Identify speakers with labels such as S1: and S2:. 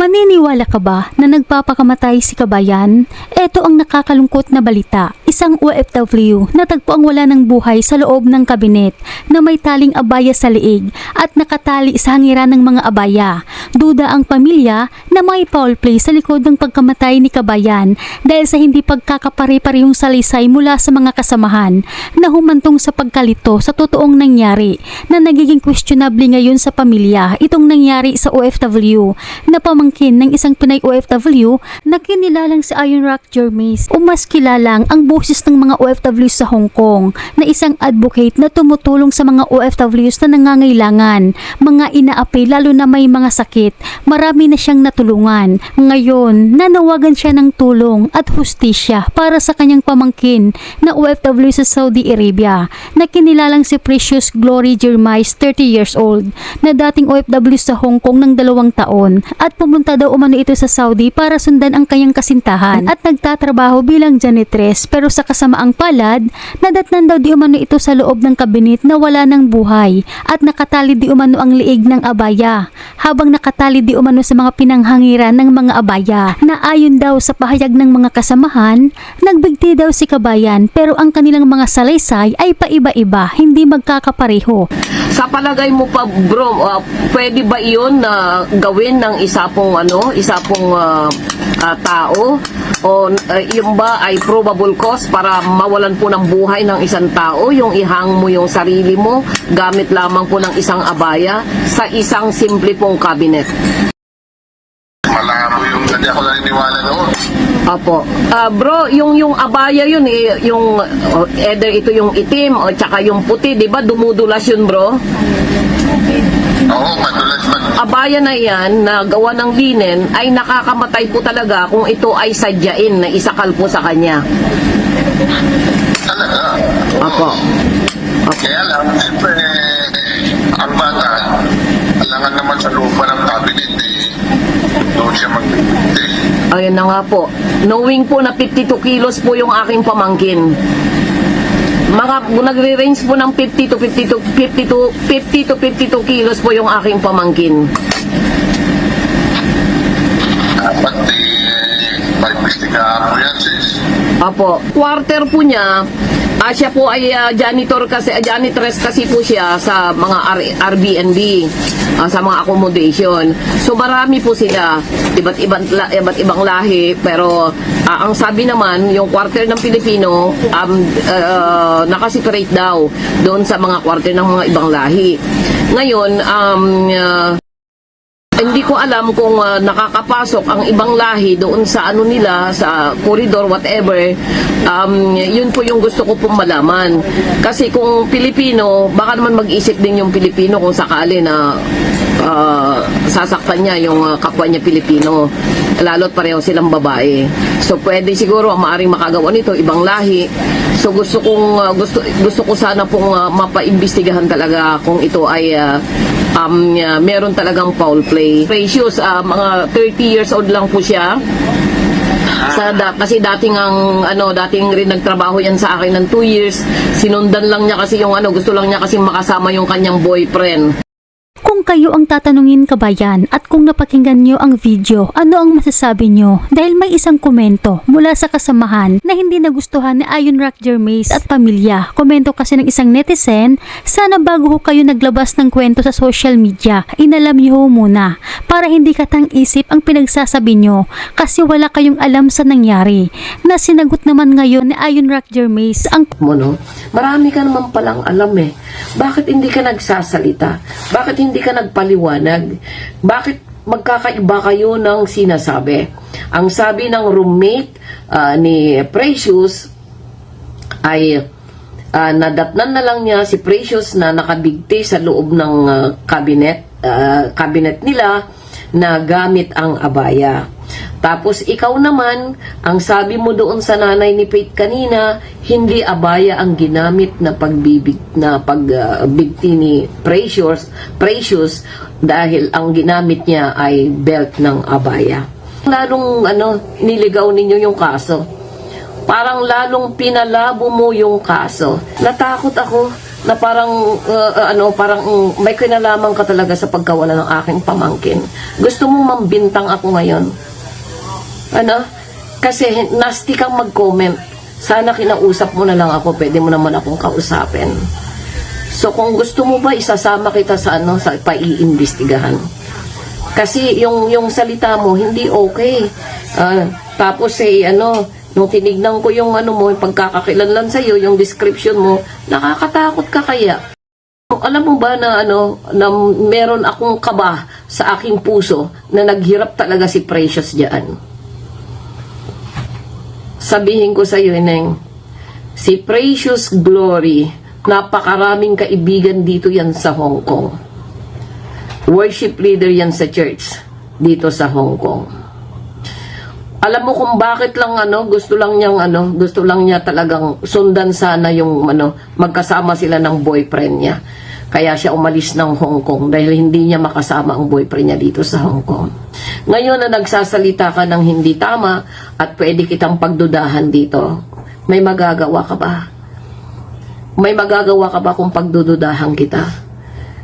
S1: Maniniwala ka ba na nagpapakamatay si Kabayan? Ito ang nakakalungkot na balita. Isang OFW natagpo ang wala ng buhay sa loob ng kabinet na may taling abaya sa liig at nakatali sa hangiran ng mga abaya. Duda ang pamilya na may foul play sa likod ng pagkamatay ni Kabayan dahil sa hindi pagkakapare-parehong salaysay mula sa mga kasamahan na humantong sa pagkalito sa totoong nangyari na nagiging questionable ngayon sa pamilya. Itong nangyari sa OFW na pamangkin ng isang Pinay OFW na kinilalang si Iron Rock Jermace o mas kilalang ang boses ng mga OFW sa Hong Kong na isang advocate na tumutulong sa mga OFWs na nangangailangan, mga inaapi lalo na may mga sakit. Marami na siyang natulungan. Ngayon, nanawagan siya ng tulong at hustisya para sa kanyang pamangkin na OFW sa Saudi Arabia na kinilalang si Precious Glory Jermace, 30 years old, na dating OFW sa Hong Kong ng 2 taon at pumunta daw umano ito sa Saudi para sundan ang kanyang kasintahan at nagtatrabaho bilang janitress, pero sa kasamaang palad, nadatnan daw di umano ito sa loob ng kabinet na wala ng buhay at nakatali di umano ang liig ng abaya habang nakatali di umano sa mga pinanghangiran ng mga abaya na ayon daw sa pahayag ng mga kasamahan, nagbigti daw si Kabayan pero ang kanilang mga salaysay ay paiba-iba, hindi magkakapareho.
S2: Sa palagay mo pa bro, pwede ba iyon na gawin ng isa pong tao o yung ba ay probable cause para mawalan po ng buhay ng isang tao, yung ihang mo yung sarili mo gamit lamang po ng isang abaya sa isang simple pong cabinet?
S3: Malabo yung hindi ako naniniwala noon.
S2: Opo. Bro, yung abaya yun yung either ito yung itim o tsaka yung puti, 'di ba? Dumudulas yun, bro.
S3: Oo, madulas man.
S2: Abaya na yan na gawa ng linen ay nakakamatay po talaga kung ito ay sadyain na isakal po sa kanya.
S3: Talaga.
S2: Opo.
S3: Kaya lang, siyempre, ang bata, alangan naman sa lupa ng cabinet, doon siya magpipinti.
S2: Ayun na nga po. Knowing po na 52 kilos po yung aking pamangkin. Nagre-range po ng 50 to 52 kilos po yung aking pamangkin.
S3: Dapat may investigahan mo yan, sis.
S2: Apo, quarter po niya, siya po ay janitress kasi po siya sa mga Airbnb, sa mga accommodation. So marami po sila, iba't ibang lahi, pero ang sabi naman, yung quarter ng Pilipino, nakaseparate daw doon sa mga quarter ng mga ibang lahi. Ngayon, hindi ko alam kung nakakapasok ang ibang lahi doon sa ano nila, sa corridor, whatever. Yun po yung gusto ko pong malaman. Kasi kung Pilipino, baka naman mag-isip din yung Pilipino kung sakali na sasaktan niya yung kapwa niya Pilipino. Lalo't pareho silang babae. So pwede siguro maaring makagawa nito ibang lahi. So gusto ko sana pong mapaimbestigahan talaga kung ito ay meron talagang foul play. Precious, mga 30 years old lang po siya. Kasi dating rin nagtrabaho yan sa akin ng 2 years. Sinundan lang niya kasi yung gusto lang niya kasi makasama yung kanyang boyfriend.
S1: Kung kayo ang tatanungin, Kabayan, at kung napakinggan nyo ang video, ano ang masasabi nyo? Dahil may isang komento mula sa kasamahan na hindi nagustuhan ni Iron Rock Jermace at pamilya. Komento kasi ng isang netizen, sana bago ho kayo naglabas ng kwento sa social media, inalam nyo ho muna para hindi katang-isip ang pinagsasabi nyo kasi wala kayong alam sa nangyari. Na sinagot naman ngayon ni Iron Rock Jermace ang
S2: Marami ka naman palang alam eh. Bakit hindi ka nagsasalita? Bakit hindi ka nagpaliwanag? Bakit magkakaiba kayo ng sinasabi? Ang sabi ng roommate ni Precious ay nadatnan na lang niya si Precious na nakabigti sa loob ng cabinet nila na gamit ang abaya. Tapos ikaw naman, ang sabi mo doon sa nanay ni Faith kanina, hindi abaya ang ginamit na pagbigti ni Precious dahil ang ginamit niya ay belt ng abaya. Lalong niligaw ninyo yung kaso. Parang lalong pinalabo mo yung kaso. Natakot ako na parang may kinalaman ka talaga sa pagkawala ng aking pamangkin. Gusto mong mambintang ako ngayon. Ano? Kasi nasty kang mag-comment. Sana kinausap mo na lang ako, pwede mo naman akong kausapin. So kung gusto mo ba isasama kita sa sa paiimbestigahan. Kasi yung salita mo hindi okay. Tapos nung tinignan ko yung mo, yung pagkakakilanlan sa iyo, yung description mo, nakakatakot ka kaya. Alam mo ba na na meron akong kaba sa aking puso na naghirap talaga si Precious diyan. Sabihin ko sa iyo, Ineng, si Precious Glory, napakaraming kaibigan dito yan sa Hong Kong. Worship leader yan sa church dito sa Hong Kong. Alam mo kung bakit lang gusto lang niya talagang sundan sana yung magkasama sila ng boyfriend niya. Kaya siya umalis ng Hong Kong dahil hindi niya makasama ang boyfriend niya dito sa Hong Kong. Ngayon na nagsasalita ka ng hindi tama at pwede kitang pagdudahan dito, may magagawa ka ba? May magagawa ka ba kung pagdududahan kita?